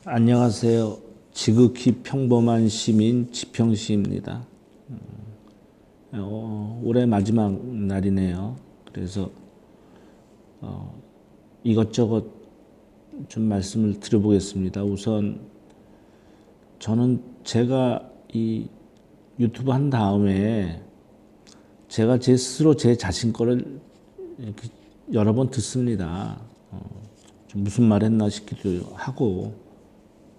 안녕하세요. 지극히 평범한 시민 지평시입니다. 올해 마지막 날이네요. 그래서 이것저것 좀 말씀을 드려보겠습니다. 우선 저는 제가 이 유튜브 한 다음에 제가 제 스스로 제 자신 거를 이렇게 여러 번 듣습니다. 좀 무슨 말 했나 싶기도 하고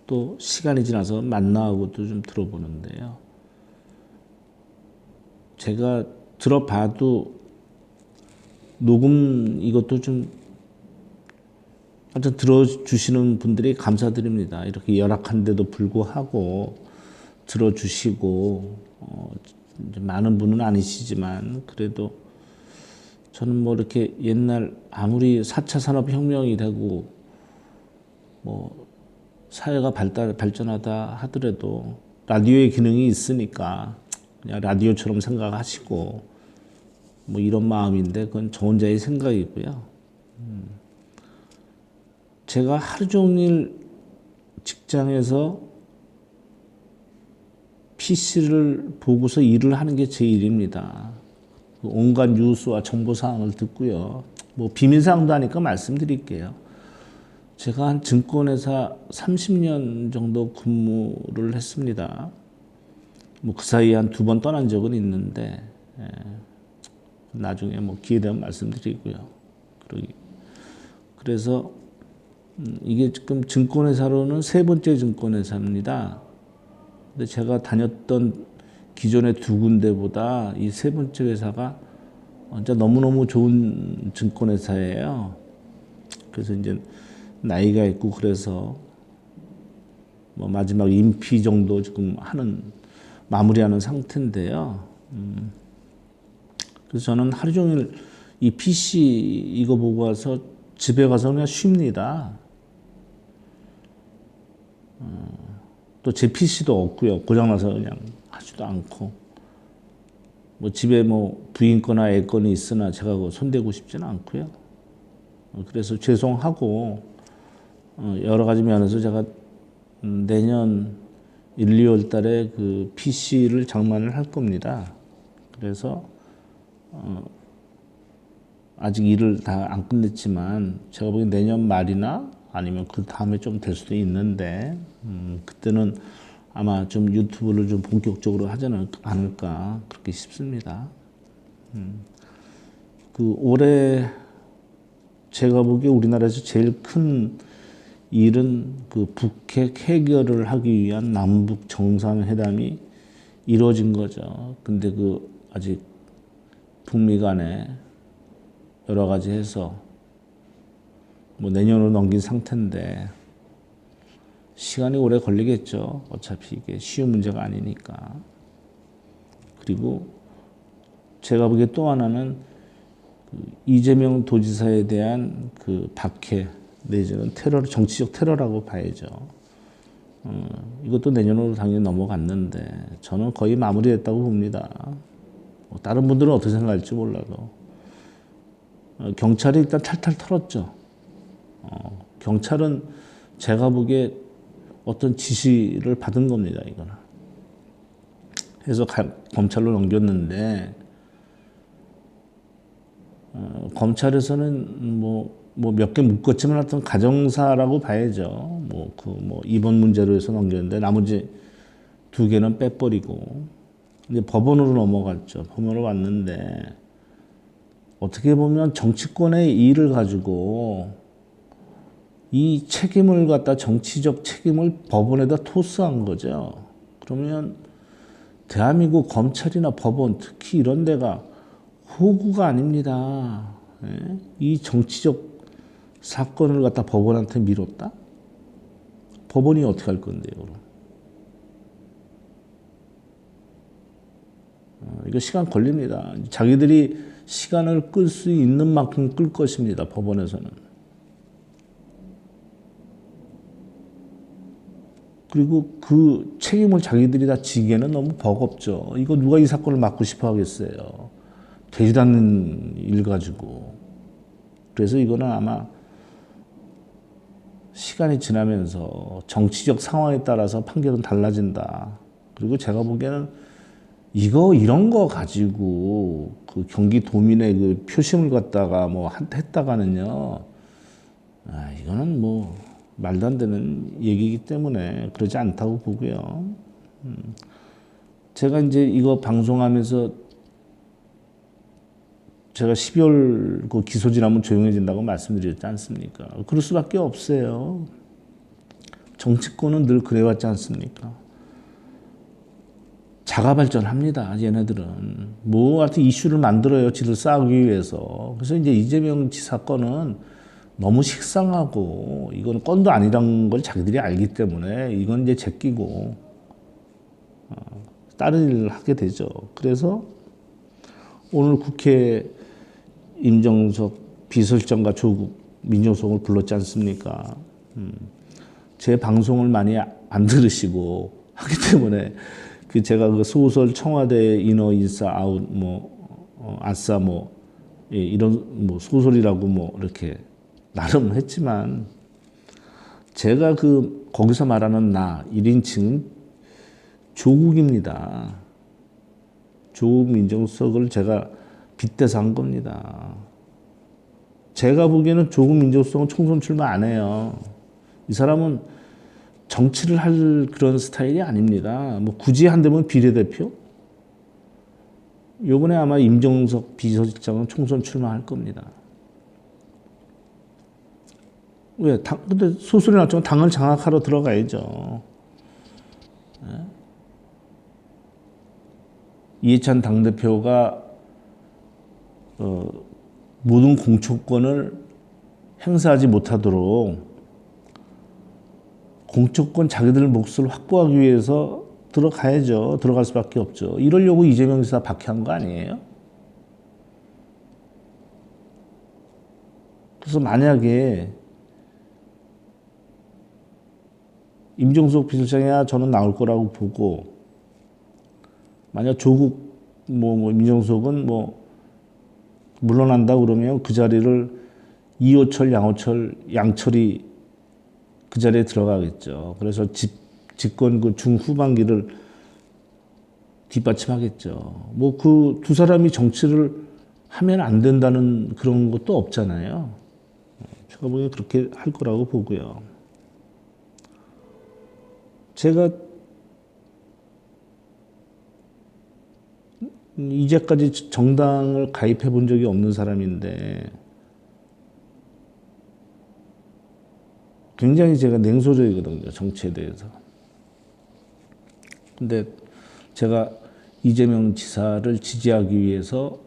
또 시간이 지나서 만나고도 좀 들어보는데요. 제가 들어봐도 녹음 이것도 좀 하여튼 들어주시는 분들이 감사드립니다. 이렇게 열악한데도 불구하고 들어주시고 이제 많은 분은 아니시지만 그래도 저는 뭐 이렇게 옛날 아무리 4차 산업혁명이 되고 뭐 사회가 발전하다 하더라도 라디오의 기능이 있으니까 그냥 라디오처럼 생각하시고 뭐 이런 마음인데 그건 저 혼자의 생각이고요. 제가 하루 종일 직장에서 PC를 보고서 일을 하는 게 제 일입니다. 온갖 뉴스와 정보사항을 듣고요. 뭐 비밀사항도 하니까 말씀드릴게요. 제가 한 증권회사 30년 정도 근무를 했습니다. 뭐 그 사이에 한 2번 떠난 적은 있는데 나중에 뭐 기회 되면 말씀드리고요. 그래서 이게 지금 증권회사로는 3번째 증권회사입니다. 근데 제가 다녔던 기존의 2군데보다 이 3번째 회사가 진짜 너무너무 좋은 증권회사예요. 그래서 이제 나이가 있고 그래서 뭐 마지막 임피 정도 지금 마무리하는 상태인데요. 그래서 저는 하루 종일 이 PC 이거 보고 와서 집에 가서 그냥 쉽니다. 또 제 PC도 없고요. 고장나서 그냥 하지도 않고. 뭐 집에 뭐 부인 거나 애 거는 있으나 제가 그거 손대고 싶지는 않고요. 그래서 죄송하고 여러 가지 면에서 제가 내년 1, 2월 달에 그 PC를 장만을 할 겁니다. 그래서 아직 일을 다 안 끝냈지만 제가 보기엔 내년 말이나 아니면 그 다음에 좀 될 수도 있는데 그때는 아마 좀 유튜브를 좀 본격적으로 하지 않을까 그렇게 싶습니다. 그 올해 제가 보기에 우리나라에서 제일 큰 일은 그 북핵 해결을 하기 위한 남북 정상회담이 이루어진 거죠. 근데 그 아직 북미 간에 여러 가지 해서 뭐 내년으로 넘긴 상태인데 시간이 오래 걸리겠죠. 어차피 이게 쉬운 문제가 아니니까. 그리고 제가 보기에 또 하나는 그 이재명 도지사에 대한 그 박해 내지는 정치적 테러라고 봐야죠. 이것도 내년으로 당연히 넘어갔는데 저는 거의 마무리됐다고 봅니다. 다른 분들은 어떻게 생각할지 몰라도 경찰이 일단 탈탈 털었죠. 경찰은 제가 보기에 어떤 지시를 받은 겁니다. 이거는 해서 검찰로 넘겼는데 검찰에서는 뭐 몇 개 묶었지만 하여튼 가정사라고 봐야죠. 이번 문제로 해서 넘겼는데 나머지 2개는 빼버리고 이제 법원으로 넘어갔죠. 법원으로 왔는데 어떻게 보면 정치권의 일을 가지고 이 책임을 갖다 정치적 책임을 법원에다 토스한 거죠. 그러면 대한민국 검찰이나 법원 특히 이런 데가 호구가 아닙니다. 이 정치적 사건을 갖다 법원한테 미뤘다? 법원이 어떻게 할 건데요, 그럼? 이거 시간 걸립니다. 자기들이 시간을 끌 수 있는 만큼 끌 것입니다, 법원에서는. 그리고 그 책임을 자기들이 다 지기에는 너무 버겁죠. 이거 누가 이 사건을 막고 싶어 하겠어요. 되지도 않는 일 가지고. 그래서 이거는 아마 시간이 지나면서 정치적 상황에 따라서 판결은 달라진다. 그리고 제가 보기에는 이런 거 가지고 그 경기도민의 그 표심을 갖다가 뭐 했다가는요, 이거는 뭐 말도 안 되는 얘기이기 때문에 그러지 않다고 보고요. 제가 이제 이거 방송하면서 제가 12월 그 기소지나면 조용해진다고 말씀드렸지 않습니까? 그럴 수밖에 없어요. 정치권은 늘 그래왔지 않습니까? 자가 발전합니다. 얘네들은 뭐 하여튼 이슈를 만들어요. 지를 쌓기 위해서. 그래서 이제 이재명 지사 건은 너무 식상하고 이건 건도 아니란 걸 자기들이 알기 때문에 이건 이제 제끼고 다른 일을 하게 되죠. 그래서 오늘 국회 임정석 비서실장과 조국 민정수석을 불렀지 않습니까? 제 방송을 많이 안 들으시고 하기 때문에 제가 그 소설 청와대 인어 인사 아웃 아싸 이런 소설이라고 이렇게 나름 했지만 제가 거기서 말하는 나 1인칭은 조국입니다. 조국 민정수석을 제가 빗대서 한 겁니다. 제가 보기에는 조국 민정수석은 총선 출마 안 해요. 이 사람은 정치를 할 그런 스타일이 아닙니다. 굳이 한다면 비례대표? 요번에 아마 임정석 비서실장은 총선 출마할 겁니다. 왜? 근데 소설이 나왔지만 당을 장악하러 들어가야죠. 이해찬 당대표가 모든 공천권을 행사하지 못하도록 공천권 자기들 몫을 확보하기 위해서 들어가야죠. 들어갈 수밖에 없죠. 이러려고 이재명 지사 박해한 거 아니에요? 그래서 만약에 임종석 비서실장이야 저는 나올 거라고 보고 만약 조국 민정수석은 물러난다 그러면 그 자리를 이호철, 양철이 그 자리에 들어가겠죠. 그래서 집권 그 중후반기를 뒷받침하겠죠. 그 두 사람이 정치를 하면 안 된다는 그런 것도 없잖아요. 제가 보기엔 그렇게 할 거라고 보고요. 제가 이제까지 정당을 가입해 본 적이 없는 사람인데 굉장히 제가 냉소적이거든요. 정치에 대해서. 근데 제가 이재명 지사를 지지하기 위해서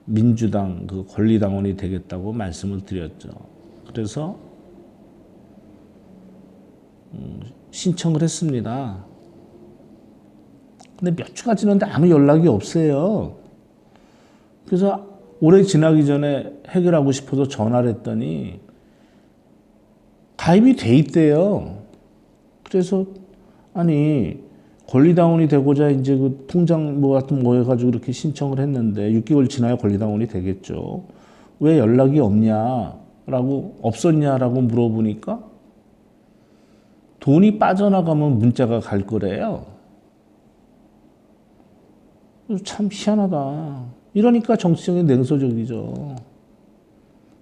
민주당 그 권리당원이 되겠다고 말씀을 드렸죠. 그래서 신청을 했습니다. 근데 몇 주가 지났는데 아무 연락이 없어요. 그래서 올해 지나기 전에 해결하고 싶어서 전화를 했더니 가입이 돼 있대요. 그래서 아니 권리당원이 되고자 이제 그 통장 같은 해가지고 이렇게 신청을 했는데 6개월 지나야 권리당원이 되겠죠. 왜 연락이 없었냐라고 물어보니까 돈이 빠져나가면 문자가 갈 거래요. 참 희한하다. 이러니까 정치적인 냉소적이죠.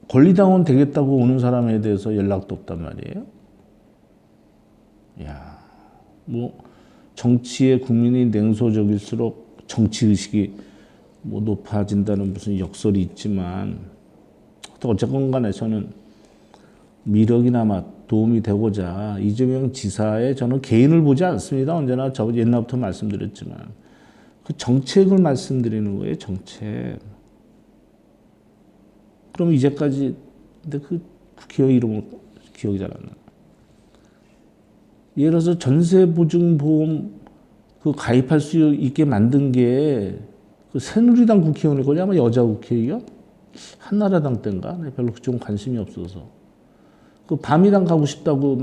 권리당원 되겠다고 오는 사람에 대해서 연락도 없단 말이에요. 야, 정치에 국민이 냉소적일수록 정치의식이 높아진다는 무슨 역설이 있지만 어쨌건 간에 저는 미력이나마 도움이 되고자 이재명 지사의 저는 개인을 보지 않습니다. 언제나 저 옛날부터 말씀드렸지만 그 정책을 말씀드리는 거예요. 정책. 그럼 이제까지 근데 그 국회의원 이름을 기억이 잘 안 나. 예를 들어서 전세보증보험 그 가입할 수 있게 만든 게 그 새누리당 국회의원일 거냐 아마 여자 국회의원? 한나라당 때인가? 네, 별로 그쪽은 관심이 없어서. 그 밤이당 가고 싶다고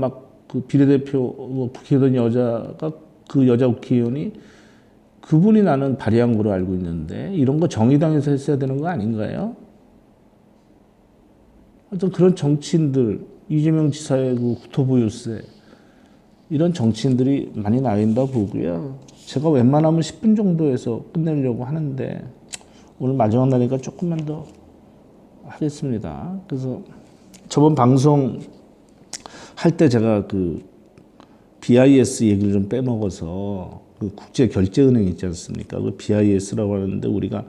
그 비례대표 국회의원 여자가 그 여자 국회의원이 그분이 나는 발의한 거로 알고 있는데 이런 거 정의당에서 했어야 되는 거 아닌가요? 하여튼 그런 정치인들 이재명 지사의 그 국토보유세 이런 정치인들이 많이 나온다 보고요. 제가 웬만하면 10분 정도에서 끝내려고 하는데 오늘 마지막 날이니까 조금만 더 하겠습니다. 그래서 저번 방송 할 때 제가 그 BIS 얘기를 좀 빼먹어서 그 국제결제은행 있지 않습니까? 그 BIS라고 하는데 우리가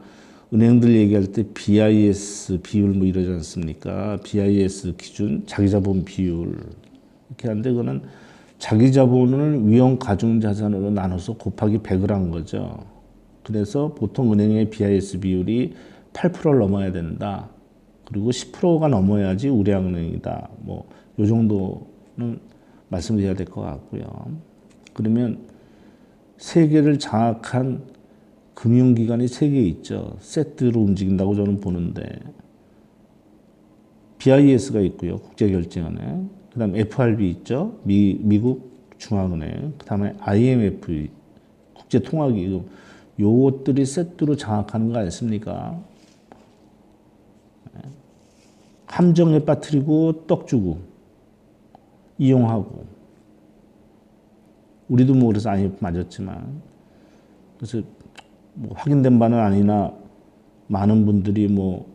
은행들 얘기할 때 BIS 비율 뭐 이러지 않습니까? BIS 기준 자기자본 비율 이렇게 하는데 그거는 자기자본을 위험 가중자산으로 나눠서 곱하기 100을 한 거죠. 그래서 보통 은행의 BIS 비율이 8%를 넘어야 된다. 그리고 10%가 넘어야지 우량은행이다. 뭐 요 정도는 말씀드려야 될 것 같고요. 그러면 세계를 장악한 금융기관이 세 개 있죠. 세트로 움직인다고 저는 보는데 BIS가 있고요. 국제결제은행. 그 다음에 FRB 있죠. 미국 중앙은행. 그 다음에 IMF, 국제통화기금. 요것들이 세트로 장악하는 거 아니습니까? 함정에 빠뜨리고 떡 주고 이용하고 우리도 뭐 그래서 IMF 맞았지만 그래서 뭐 확인된 바는 아니나 많은 분들이 뭐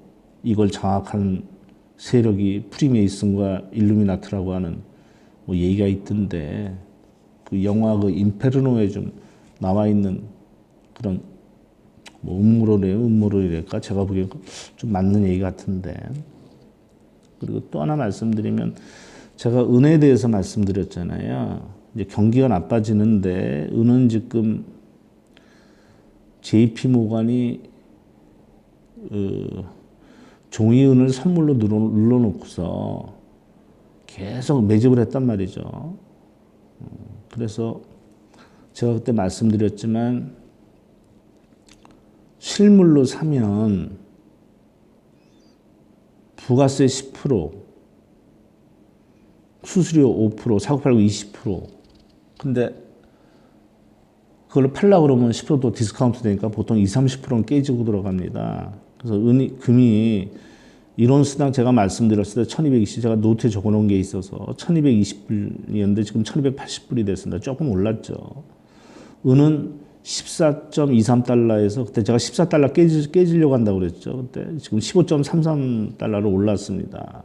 이걸 장악한 세력이 프리메이슨과 일루미나트라고 하는 뭐 얘기가 있던데 그 영화 그 인페르노에 좀 나와 있는 그런 뭐 음모론이랄까 제가 보기엔 좀 맞는 얘기 같은데. 그리고 또 하나 말씀드리면 제가 은에 대해서 말씀드렸잖아요. 이제 경기가 나빠지는데 은은 지금 JP 모간이 종이은을 선물로 눌러놓고서 계속 매집을 했단 말이죠. 그래서 제가 그때 말씀드렸지만 실물로 사면 부가세 10%, 수수료 5%, 사고팔고 20%. 근데 그걸 팔려고 그러면 10%도 디스카운트 되니까 보통 20, 30%는 깨지고 들어갑니다. 그래서 금이 이론수당 제가 말씀드렸을 때 1220, 제가 노트에 적어 놓은 게 있어서 1220불이었는데 지금 1280불이 됐습니다. 조금 올랐죠. 은은 14.23달러에서 그때 제가 14달러 깨지려고 한다고 그랬죠. 그때 지금 15.33달러로 올랐습니다.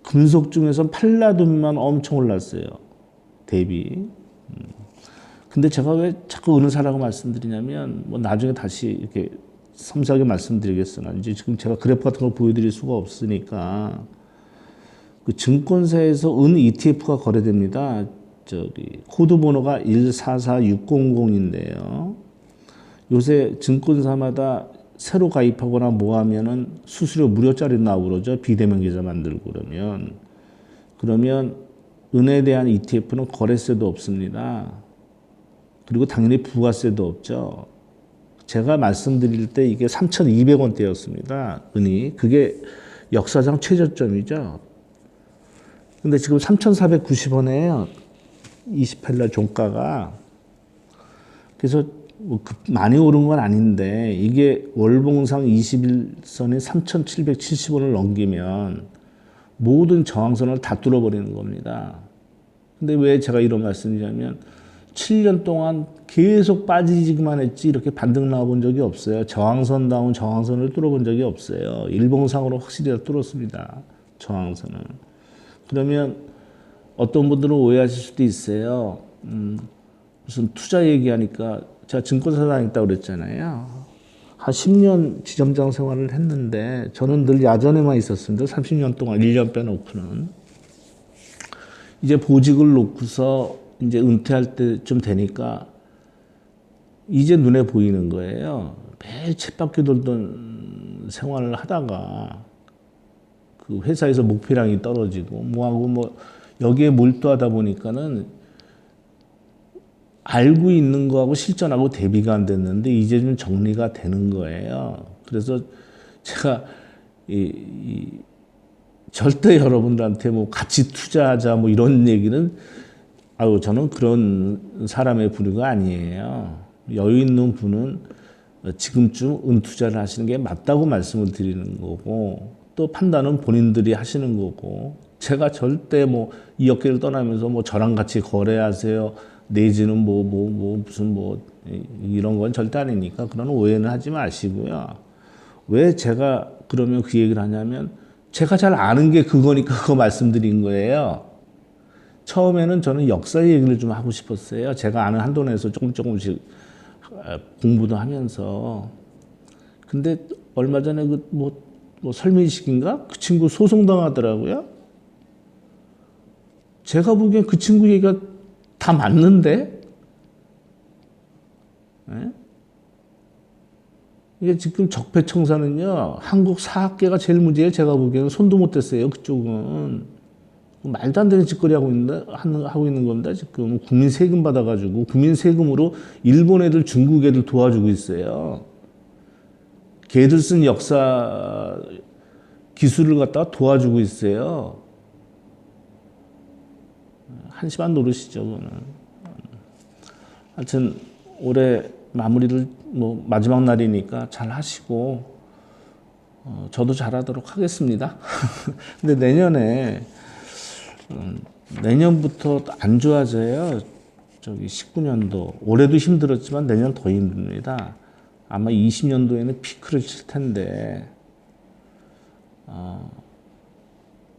금속 중에서 팔라듐만 엄청 올랐어요. 대비. 근데 제가 왜 자꾸 은을 사라고 말씀드리냐면 뭐 나중에 다시 이렇게 섬세하게 말씀드리겠으나 이제 지금 제가 그래프 같은 걸 보여드릴 수가 없으니까 그 증권사에서 은 ETF가 거래됩니다. 저기 코드 번호가 144600인데요. 요새 증권사마다 새로 가입하거나 뭐 하면은 수수료 무료짜리 나오고 그러죠. 비대면 계좌 만들고 그러면 은에 대한 ETF는 거래세도 없습니다. 그리고 당연히 부가세도 없죠. 제가 말씀드릴 때 이게 3,200원대였습니다. 은이. 그게 역사상 최저점이죠. 근데 지금 3,490원이에요. 28일 종가가. 그래서 뭐 많이 오른 건 아닌데 이게 월봉상 21선이 3,770원을 넘기면 모든 저항선을 다 뚫어버리는 겁니다. 근데 왜 제가 이런 말씀이냐면 7년 동안 계속 빠지기만 했지 이렇게 반등 나와본 적이 없어요. 저항선다운 저항선을 뚫어본 적이 없어요. 일봉상으로 확실히 다 뚫었습니다. 저항선을. 그러면 어떤 분들은 오해하실 수도 있어요. 무슨 투자 얘기하니까 제가 증권사 다녔다고 그랬잖아요. 한 10년 지점장 생활을 했는데 저는 늘 야전에만 있었습니다. 30년 동안 1년 빼놓고는. 이제 보직을 놓고서 이제 은퇴할 때쯤 되니까 이제 눈에 보이는 거예요. 매일 쳇바퀴 돌던 생활을 하다가 그 회사에서 목표량이 떨어지고 뭐하고 뭐 여기에 몰두하다 보니까는 알고 있는 거하고 실전하고 대비가 안 됐는데 이제 좀 정리가 되는 거예요. 그래서 제가 절대 여러분들한테 뭐 같이 투자하자 뭐 이런 얘기는 저는 그런 사람의 부류가 아니에요. 여유 있는 분은 지금쯤 은투자를 하시는 게 맞다고 말씀을 드리는 거고 또 판단은 본인들이 하시는 거고 제가 절대 뭐 이 업계를 떠나면서 뭐 저랑 같이 거래하세요. 내지는 무슨 이런 건 절대 아니니까 그런 오해는 하지 마시고요. 왜 제가 그러면 그 얘기를 하냐면 제가 잘 아는 게 그거니까 그거 말씀드린 거예요. 처음에는 저는 역사 얘기를 좀 하고 싶었어요. 제가 아는 한도 내에서 조금씩 공부도 하면서. 근데 얼마 전에 뭐 설민식인가? 그 친구 소송당하더라고요. 제가 보기엔 그 친구 얘기가 다 맞는데? 네? 이게 지금 적폐청산은요, 한국 사학계가 제일 문제예요. 제가 보기에는 손도 못 댔어요. 그쪽은. 말도 안 되는 짓거리 하고 있는 겁니다. 지금 국민 세금 받아가지고, 국민 세금으로 일본 애들, 중국 애들 도와주고 있어요. 걔들 쓴 역사 기술을 갖다가 도와주고 있어요. 한심한 노릇이죠, 그거는. 하여튼, 올해 마무리를 뭐 마지막 날이니까 잘 하시고, 저도 잘하도록 하겠습니다. 근데 내년부터 안 좋아져요. 저기 19년도. 올해도 힘들었지만 내년 더 힘듭니다. 아마 20년도에는 피크를 칠 텐데,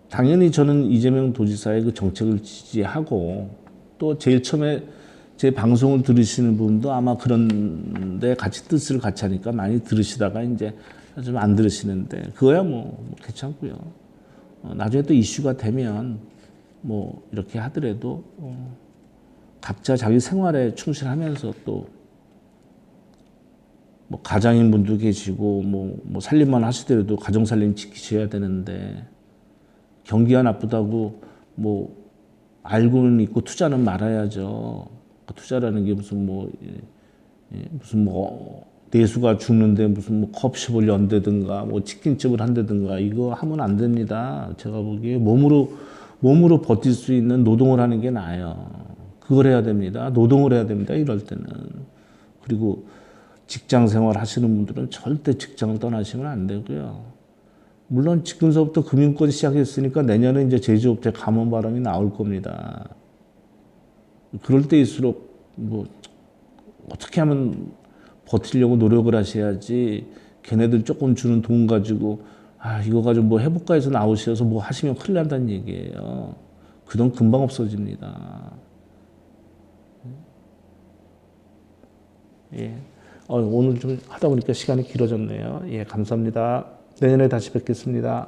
당연히 저는 이재명 도지사의 그 정책을 지지하고 또 제일 처음에 제 방송을 들으시는 분도 아마 그런데 같이 뜻을 같이 하니까 많이 들으시다가 이제 좀 안 들으시는데 그거야 뭐 괜찮고요. 나중에 또 이슈가 되면 뭐 이렇게 하더라도 각자 자기 생활에 충실하면서 또 뭐 가장인 분도 계시고 뭐 살림만 하시더라도 가정 살림 지키셔야 되는데 경기가 나쁘다고 뭐 알고는 있고 투자는 말아야죠. 투자라는 게 무슨 내수가 죽는데 무슨 뭐 컵십을 연다든가 뭐 치킨집을 한다든가 이거 하면 안 됩니다. 제가 보기에 몸으로 버틸 수 있는 노동을 하는 게 나아요. 그걸 해야 됩니다. 노동을 해야 됩니다. 이럴 때는. 그리고 직장 생활 하시는 분들은 절대 직장을 떠나시면 안 되고요. 물론 지금서부터 금융권 시작했으니까 내년에 이제 제조업체 감원 바람이 나올 겁니다. 그럴 때일수록 뭐 어떻게 하면 버티려고 노력을 하셔야지 걔네들 조금 주는 돈 가지고 이거 가지고 뭐 해볼까 해서 나오셔서 뭐 하시면 큰일 난다는 얘기예요. 그 돈 금방 없어집니다. 예. 오늘 좀 하다 보니까 시간이 길어졌네요. 예, 감사합니다. 내년에 다시 뵙겠습니다.